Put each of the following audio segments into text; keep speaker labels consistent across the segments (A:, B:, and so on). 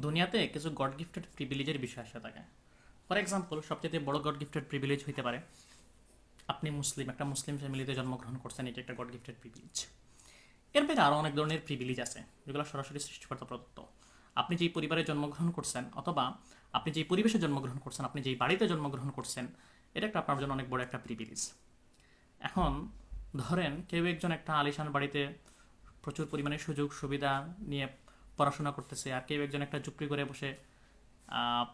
A: দুনিয়াতে কিছু god gifted প্রিভিলেজের বিষয় আসে থাকে। ফর এক্সাম্পল, সবচেয়ে বড় গড গিফটেড প্রিভিলেজ হইতে পারে আপনি মুসলিম, একটা মুসলিম ফ্যামিলিতে জন্মগ্রহণ করছেন, এটা একটা গড গিফটেড প্রিভিলেজ। এর বাইরে আরও অনেক ধরনের প্রিভিলেজ আছে যেগুলো সরাসরি সৃষ্টিকর্তা প্রদত্ত। আপনি যেই পরিবারে জন্মগ্রহণ করছেন অথবা আপনি যেই পরিবেশে জন্মগ্রহণ করছেন, আপনি যেই বাড়িতে জন্মগ্রহণ করছেন, এটা একটা আপনার জন্য অনেক বড় একটা প্রিভিলেজ। এখন ধরেন কেউ একজন একটা আলিশান বাড়িতে প্রচুর পরিমাণে সুযোগ সুবিধা নিয়ে পড়াশোনা করতেছে, আর কেউ একজন একটা ঝুপড়ি করে বসে আহ,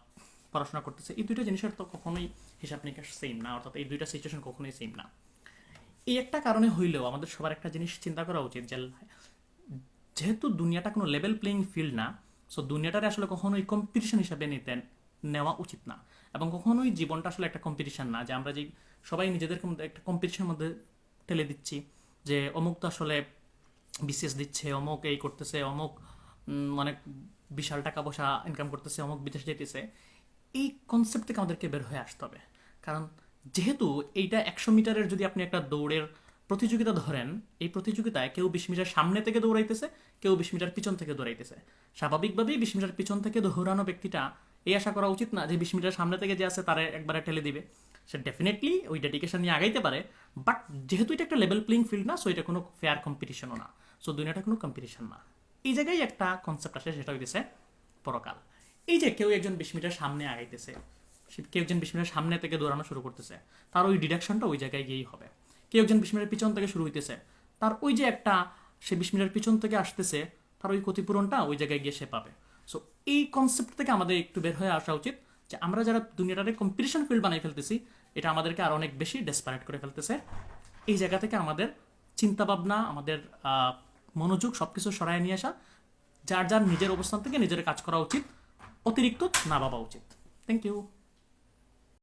A: পড়াশোনা করতেছে। এই দুইটা জিনিসের তো কখনোই হিসাব নিকাশ সেম না, অর্থাৎ এই দুইটা সিচুয়েশন কখনোই সেম না। এই একটা কারণে হইলেও আমাদের সবার একটা জিনিস চিন্তা করা উচিত যে যেহেতু দুনিয়াটা কোনো লেভেল প্লেইং ফিল্ড না, সো দুনিয়াটারে আসলে কখনোই কম্পিটিশন হিসাবে নেওয়া উচিত না। এবং কখনোই জীবনটা আসলে একটা কম্পিটিশন না যে আমরা যে সবাই নিজেদেরকে মধ্যে একটা কম্পিটিশনের মধ্যে ঠেলে দিচ্ছি যে অমুক তো আসলে বিসিএস দিচ্ছে, অমুক এই করতেছে, অমুক অনেক বিশাল টাকা পয়সা ইনকাম করতেছে, অমুক বিদেশ যেতেছে। এই কনসেপ্ট থেকে আমাদেরকে বের হয়ে আসতে হবে। কারণ যেহেতু এইটা 100 মিটারের যদি আপনি একটা দৌড়ের প্রতিযোগিতা ধরেন, এই প্রতিযোগিতায় কেউ 20 মিটার সামনে থেকে দৌড়াইতেছে, কেউ 20 মিটার পিছন থেকে দৌড়াইতেছে। স্বাভাবিকভাবেই 20 মিটার পিছন থেকে দৌড়ানো ব্যক্তিটা এই আশা করা উচিত না যে 20 মিটার সামনে থেকে যে আছে তারা একবারে ঠেলে দিবে। সে ডেফিনেটলি ওই ডেডিকেশন নিয়ে আগাইতে পারে, বাট যেহেতু এটা একটা লেভেল প্লেইং ফিল্ড না, সো এটা কোনো ফেয়ার কম্পিটিশনও না। সো দুনিয়াটা কোনো কম্পিটিশন না। এই জায়গায় একটা কনসেপ্ট আসে, সেটা হইতেছে পরকাল। এই যে কেউ একজন 20 মিটার সামনে আগাইতেছে, কেউ একজন 20 মিটার সামনে থেকে দৌড়ানো শুরু করতেছে, তার ওই ডিডাকশনটা ওই জায়গায় গিয়েই হবে। কেউ একজন 20 মিটার পিছন থেকে শুরু হইতেছে, তার ওই যে একটা সে 20 মিটার পিছন থেকে আসতেছে, তার ওই ক্ষতিপূরণটা ওই জায়গায় গিয়ে সে পাবে। সো এই কনসেপ্ট থেকে আমাদের একটু বের হয়ে আসা উচিত যে আমরা যারা দুনিয়াটারে কম্পিটিশন ফিল্ড বানাই ফেলতেছি, এটা আমাদেরকে আরো অনেক বেশি ডেসপারেট করে ফেলতেছে। এই জায়গা থেকে আমাদের চিন্তাভাবনা, আমাদের মনোযোগ সবকিছু সরায় নিয়ে আসা, যার যার নিজের অবস্থান থেকে নিজের কাজ করা উচিত, অতিরিক্ত না ভাবা উচিত। Thank you.